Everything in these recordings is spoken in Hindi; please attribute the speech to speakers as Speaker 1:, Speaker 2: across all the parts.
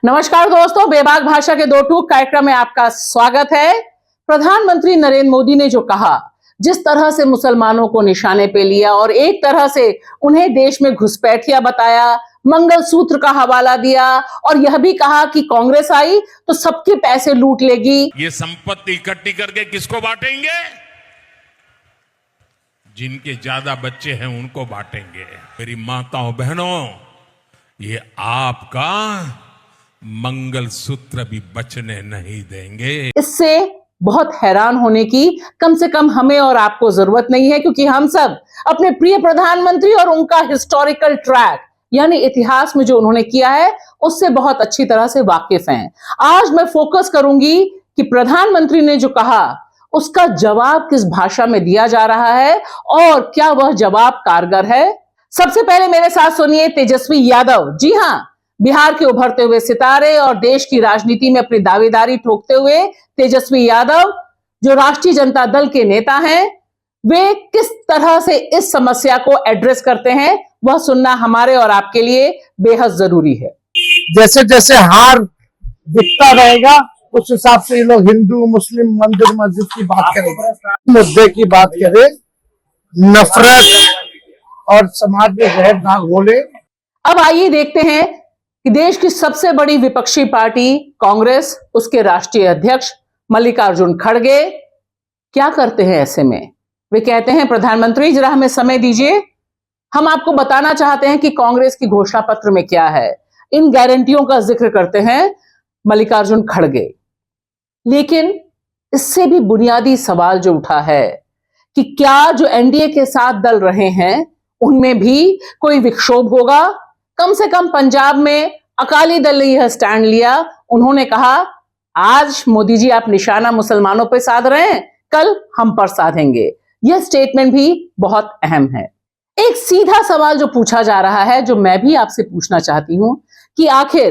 Speaker 1: नमस्कार दोस्तों, बेबाक भाषा के दो टूक कार्यक्रम में आपका स्वागत है। प्रधानमंत्री नरेंद्र मोदी ने जो कहा, जिस तरह से मुसलमानों को निशाने पे लिया और एक तरह से उन्हें देश में घुसपैठिया बताया, मंगलसूत्र का हवाला दिया और यह भी कहा कि कांग्रेस आई तो सबके पैसे लूट लेगी।
Speaker 2: ये संपत्ति इकट्ठी करके किसको बांटेंगे? जिनके ज्यादा बच्चे हैं उनको बांटेंगे। मेरी माताओं बहनों, ये आपका मंगलसूत्र भी बचने नहीं देंगे।
Speaker 1: इससे बहुत हैरान होने की कम से कम हमें और आपको जरूरत नहीं है, क्योंकि हम सब अपने प्रिय प्रधानमंत्री और उनका हिस्टोरिकल ट्रैक यानी इतिहास में जो उन्होंने किया है उससे बहुत अच्छी तरह से वाकिफ हैं। आज मैं फोकस करूंगी कि प्रधानमंत्री ने जो कहा उसका जवाब किस भाषा में दिया जा रहा है और क्या वह जवाब कारगर है। सबसे पहले मेरे साथ सुनिए तेजस्वी यादव। जी हां, बिहार के उभरते हुए सितारे और देश की राजनीति में अपनी दावेदारी ठोकते हुए तेजस्वी यादव, जो राष्ट्रीय जनता दल के नेता हैं, वे किस तरह से इस समस्या को एड्रेस करते हैं वह सुनना हमारे और आपके लिए बेहद जरूरी है।
Speaker 3: जैसे जैसे हार दिखता रहेगा उस हिसाब से ये लोग हिंदू मुस्लिम मंदिर मस्जिद की बात करेंगे, मुद्दे की बात करें, नफरत और समाज में जहर ना घोले।
Speaker 1: अब आइए देखते हैं कि देश की सबसे बड़ी विपक्षी पार्टी कांग्रेस, उसके राष्ट्रीय अध्यक्ष मल्लिकार्जुन खड़गे क्या करते हैं ऐसे में। वे कहते हैं, प्रधानमंत्री जरा हमें समय दीजिए, हम आपको बताना चाहते हैं कि कांग्रेस की घोषणा पत्र में क्या है। इन गारंटियों का जिक्र करते हैं मल्लिकार्जुन खड़गे। लेकिन इससे भी बुनियादी सवाल जो उठा है कि क्या जो एनडीए के साथ दल रहे हैं उनमें भी कोई विक्षोभ होगा। कम से कम पंजाब में अकाली दल ने यह स्टैंड लिया। उन्होंने कहा, आज मोदी जी आप निशाना मुसलमानों पर साध रहे हैं, कल हम पर साधेंगे। यह स्टेटमेंट भी बहुत अहम है। एक सीधा सवाल जो पूछा जा रहा है, जो मैं भी आपसे पूछना चाहती हूं कि आखिर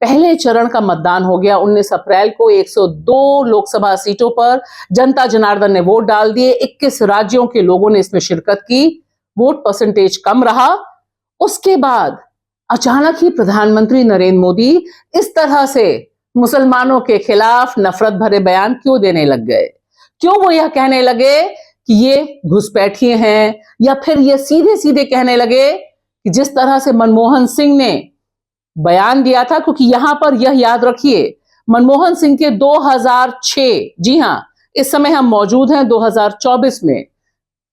Speaker 1: पहले चरण का मतदान हो गया 19 अप्रैल को। 102 लोकसभा सीटों पर जनता जनार्दन ने वोट डाल दिए। 21 राज्यों के लोगों ने इसमें शिरकत की। वोट परसेंटेज कम रहा। उसके बाद अचानक ही प्रधानमंत्री नरेंद्र मोदी इस तरह से मुसलमानों के खिलाफ नफरत भरे बयान क्यों देने लग गए? क्यों वो यह कहने लगे कि ये घुसपैठिए हैं, या फिर ये सीधे सीधे कहने लगे कि जिस तरह से मनमोहन सिंह ने बयान दिया था, क्योंकि यहां पर यह याद रखिए, मनमोहन सिंह के 2006, जी हां, इस समय हम मौजूद हैं 2024 में,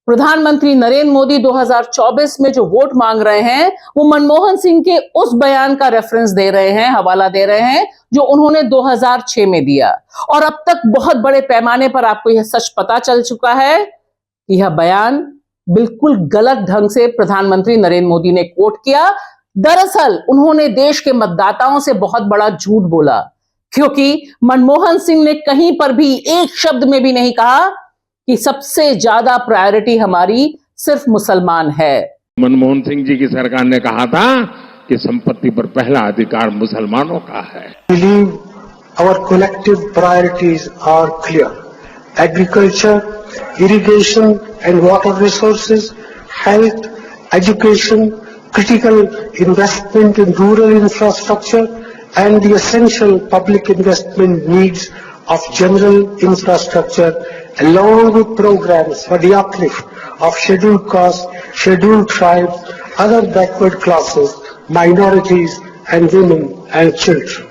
Speaker 1: प्रधानमंत्री नरेंद्र मोदी 2024 में जो वोट मांग रहे हैं वो मनमोहन सिंह के उस बयान का रेफरेंस दे रहे हैं, हवाला दे रहे हैं जो उन्होंने 2006 में दिया। और अब तक बहुत बड़े पैमाने पर आपको यह सच पता चल चुका है कि यह बयान बिल्कुल गलत ढंग से प्रधानमंत्री नरेंद्र मोदी ने कोट किया। दरअसल उन्होंने देश के मतदाताओं से बहुत बड़ा झूठ बोला, क्योंकि मनमोहन सिंह ने कहीं पर भी एक शब्द में भी नहीं कहा कि सबसे ज्यादा प्रायोरिटी हमारी सिर्फ मुसलमान है।
Speaker 2: मनमोहन सिंह जी की सरकार ने कहा था कि संपत्ति पर पहला अधिकार मुसलमानों का है।
Speaker 4: Our collective priorities are clear: agriculture, irrigation and water resources, health, education, critical investment in rural infrastructure, and the essential public investment needs of general infrastructure, along with programs for the uplift of scheduled castes, scheduled tribes, other backward classes, minorities, and women and children.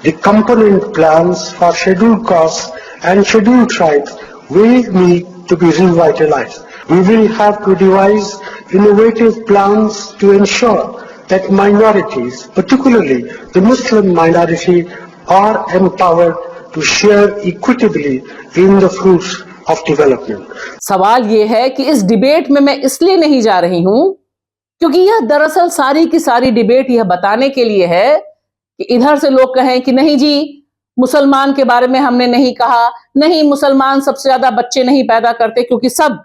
Speaker 4: The component plans for scheduled castes and scheduled tribes will need to be revitalized. We will have to devise innovative plans to ensure that minorities, particularly the Muslim minority, are empowered to share equitably in the fruits of development.
Speaker 1: सवाल यह है कि इस डिबेट में मैं इसलिए नहीं जा रही हूं क्योंकि यह दरअसल सारी की सारी डिबेट यह बताने के लिए है कि इधर से लोग कहें कि नहीं जी, मुसलमान के बारे में हमने नहीं कहा, नहीं मुसलमान सबसे ज्यादा बच्चे नहीं पैदा करते, क्योंकि सब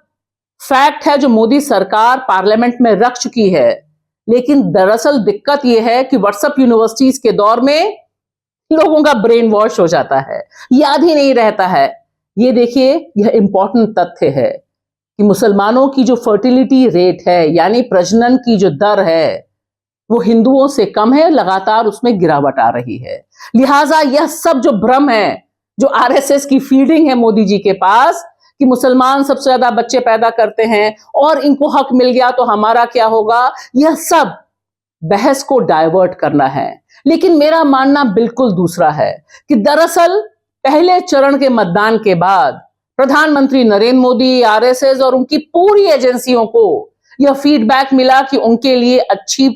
Speaker 1: फैक्ट है जो मोदी सरकार पार्लियामेंट में रख चुकी है। लेकिन दरअसल दिक्कत यह है कि व्हाट्सएप यूनिवर्सिटीज के दौर में लोगों का ब्रेन वॉश हो जाता है, याद ही नहीं रहता है। ये देखिए, यह इंपॉर्टेंट तथ्य है कि मुसलमानों की जो फर्टिलिटी रेट है, यानी प्रजनन की जो दर है, वो हिंदुओं से कम है, लगातार उसमें गिरावट आ रही है। लिहाजा यह सब जो भ्रम है, जो आरएसएस की फीडिंग है मोदी जी के पास कि मुसलमान सबसे ज्यादा बच्चे पैदा करते हैं और इनको हक मिल गया तो हमारा क्या होगा, यह सब बहस को डाइवर्ट करना है। लेकिन मेरा मानना बिल्कुल दूसरा है कि दरअसल पहले चरण के मतदान के बाद प्रधानमंत्री नरेंद्र मोदी, आरएसएस और उनकी पूरी एजेंसियों को यह फीडबैक मिला कि उनके लिए अच्छी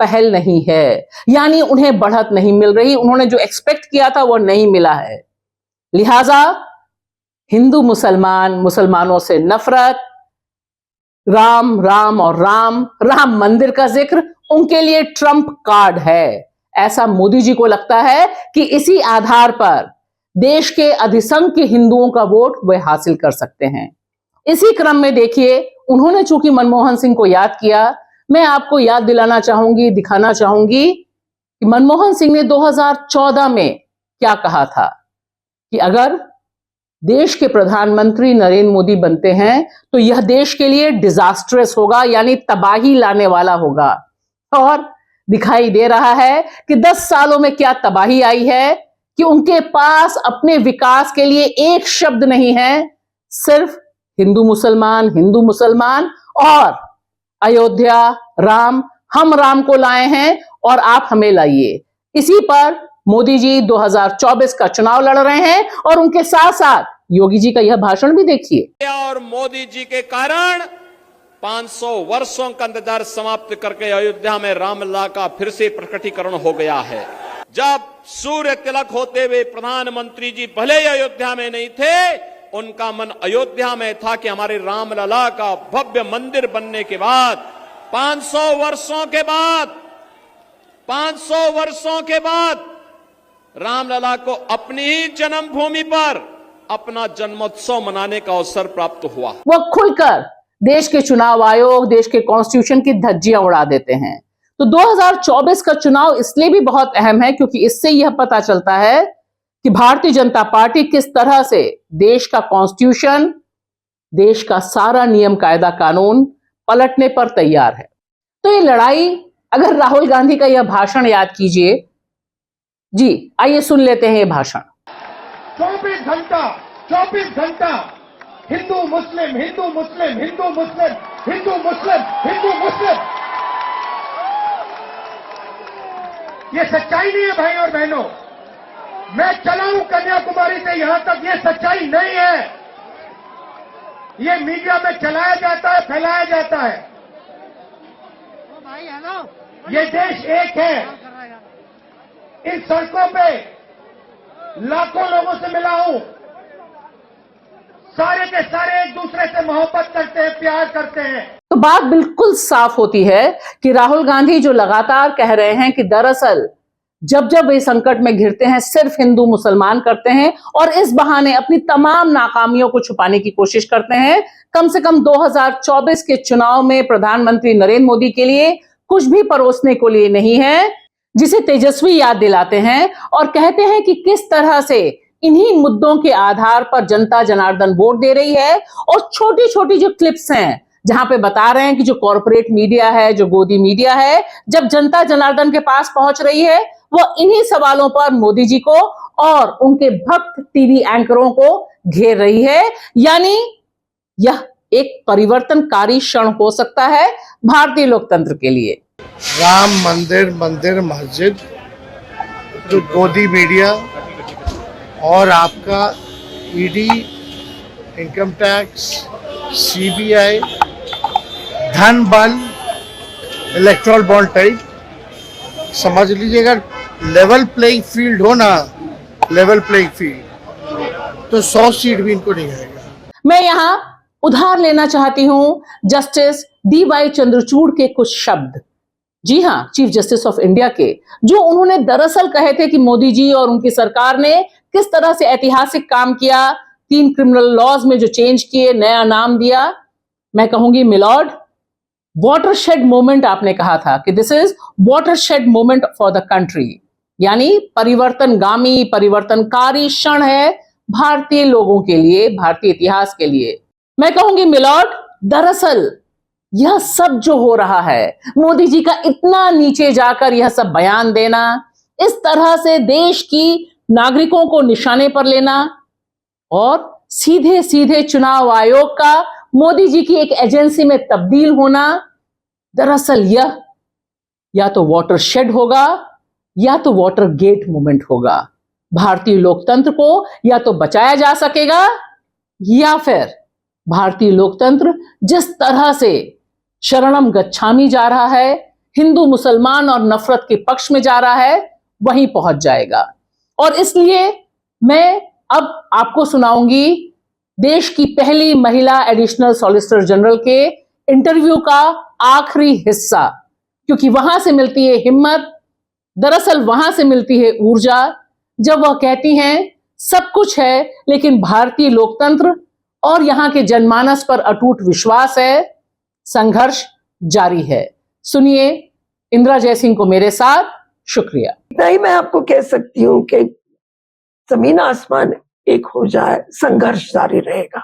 Speaker 1: पहल नहीं है, यानी उन्हें बढ़त नहीं मिल रही, उन्होंने जो एक्सपेक्ट किया था वो नहीं मिला है। लिहाजा हिंदू मुसलमान, मुसलमानों से नफरत, राम राम और राम मंदिर का जिक्र उनके लिए ट्रम्प कार्ड है। ऐसा मोदी जी को लगता है कि इसी आधार पर देश के अधिसंख्य हिंदुओं का वोट वे हासिल कर सकते हैं। इसी क्रम में देखिए, उन्होंने चूंकि मनमोहन सिंह को याद किया, मैं आपको याद दिलाना चाहूंगी, दिखाना चाहूंगी कि मनमोहन सिंह ने 2014 में क्या कहा था कि अगर देश के प्रधानमंत्री नरेंद्र मोदी बनते हैं तो यह देश के लिए डिजास्ट्रस होगा, यानी तबाही लाने वाला होगा। और दिखाई दे रहा है कि 10 सालों में क्या तबाही आई है कि उनके पास अपने विकास के लिए एक शब्द नहीं है, सिर्फ हिंदू मुसलमान और अयोध्या राम, हम राम को लाए हैं और आप हमें लाइए। इसी पर मोदी जी 2024 का चुनाव लड़ रहे हैं और उनके साथ साथ योगी जी का यह भाषण भी देखिए।
Speaker 5: और मोदी जी के कारण 500 वर्षों का इंतजार समाप्त करके अयोध्या में रामलला का फिर से प्रकटीकरण हो गया है। जब सूर्य तिलक होते हुए प्रधानमंत्री जी भले ही अयोध्या में नहीं थे, उनका मन अयोध्या में था कि हमारे रामलला का भव्य मंदिर बनने के बाद 500 वर्षों के बाद रामलला को अपनी ही जन्मभूमि पर अपना जन्मोत्सव मनाने का अवसर प्राप्त हुआ।
Speaker 1: वह खुलकर देश के चुनाव आयोग, देश के कॉन्स्टिट्यूशन की धज्जियां उड़ा देते हैं। तो 2024 का चुनाव इसलिए भी बहुत अहम है क्योंकि इससे यह पता चलता है कि भारतीय जनता पार्टी किस तरह से देश का कॉन्स्टिट्यूशन, देश का सारा नियम कायदा कानून पलटने पर तैयार है। तो ये लड़ाई, अगर राहुल गांधी का यह भाषण याद कीजिए जी, आइए सुन लेते हैं ये भाषण।
Speaker 3: 24 घंटा हिंदू मुस्लिम ये सच्चाई नहीं है भाई और बहनों। मैं चला हूं कन्याकुमारी से यहां तक, ये सच्चाई नहीं है। ये मीडिया में चलाया जाता है, फैलाया जाता है। ये देश एक है। इन सड़कों पे लाखों लोगों से मिला हूं, सारे के सारे एक दूसरे से मोहब्बत करते हैं, प्यार करते हैं।
Speaker 1: तो बात बिल्कुल साफ होती है कि राहुल गांधी जो लगातार कह रहे हैं कि दरअसल जब जब वे संकट में घिरते हैं सिर्फ हिंदू मुसलमान करते हैं और इस बहाने अपनी तमाम नाकामियों को छुपाने की कोशिश करते हैं। कम से कम 2024 के चुनाव में प्रधानमंत्री नरेंद्र मोदी के लिए कुछ भी परोसने को लिए नहीं है, जिसे तेजस्वी याद दिलाते हैं और कहते हैं कि किस तरह से इन्हीं मुद्दों के आधार पर जनता जनार्दन वोट दे रही है। और छोटी छोटी जो क्लिप्स हैं जहां पे बता रहे हैं कि जो कॉर्पोरेट मीडिया है, जो गोदी मीडिया है, जब जनता जनार्दन के पास पहुंच रही है वो इन्हीं सवालों पर मोदी जी को और उनके भक्त टीवी एंकरों को घेर रही है। यानी यह एक परिवर्तनकारी क्षण हो सकता है भारतीय लोकतंत्र के लिए।
Speaker 3: राम मंदिर मस्जिद, जो गोदी मीडिया और आपका ईडी, इनकम टैक्स, सीबीआई, धन बल, इलेक्ट्रल बॉन्ड टाइप, समझ लीजिएगा लेवल प्लेइंग फील्ड हो ना, लेवल प्लेइंग फील्ड, तो 100 सीट भी इनको नहीं आएगा।
Speaker 1: मैं यहां उधार लेना चाहती हूं जस्टिस DY चंद्रचूड़ के कुछ शब्द, जी हां, चीफ जस्टिस ऑफ इंडिया के, जो उन्होंने दरअसल कहे थे कि मोदी जी और उनकी सरकार ने किस तरह से ऐतिहासिक काम किया, 3 क्रिमिनल लॉज में जो चेंज किए, नया नाम दिया। मैं कहूंगी मिलॉर्ड, वाटरशेड मोमेंट आपने कहा था कि this is watershed moment for the country, यानी परिवर्तनगामी, परिवर्तनकारी क्षण है भारतीय लोगों के लिए, भारतीय इतिहास के लिए। मैं कहूंगी मिलॉर्ड, दरअसल यह सब जो हो रहा है, मोदी जी का इतना नीचे जाकर यह सब बयान देना, इस तरह से देश की नागरिकों को निशाने पर लेना और सीधे सीधे चुनाव आयोग का मोदी जी की एक एजेंसी में तब्दील होना, दरअसल यह या तो वाटरशेड होगा या तो वाटर गेट मूवमेंट होगा। भारतीय लोकतंत्र को या तो बचाया जा सकेगा या फिर भारतीय लोकतंत्र जिस तरह से शरणम गच्छामी जा रहा है, हिंदू मुसलमान और नफरत के पक्ष में जा रहा है, वहीं पहुंच जाएगा। और इसलिए मैं अब आपको सुनाऊंगी देश की पहली महिला एडिशनल सॉलिसिटर जनरल के इंटरव्यू का आखिरी हिस्सा, क्योंकि वहां से मिलती है हिम्मत, दरअसल वहां से मिलती है ऊर्जा, जब वह कहती हैं सब कुछ है लेकिन भारतीय लोकतंत्र और यहां के जनमानस पर अटूट विश्वास है, संघर्ष जारी है। सुनिए इंदिरा जयसिंह को मेरे साथ। शुक्रिया।
Speaker 6: इतना ही मैं आपको कह सकती हूँ कि जमीन आसमान एक हो जाए, संघर्ष जारी रहेगा।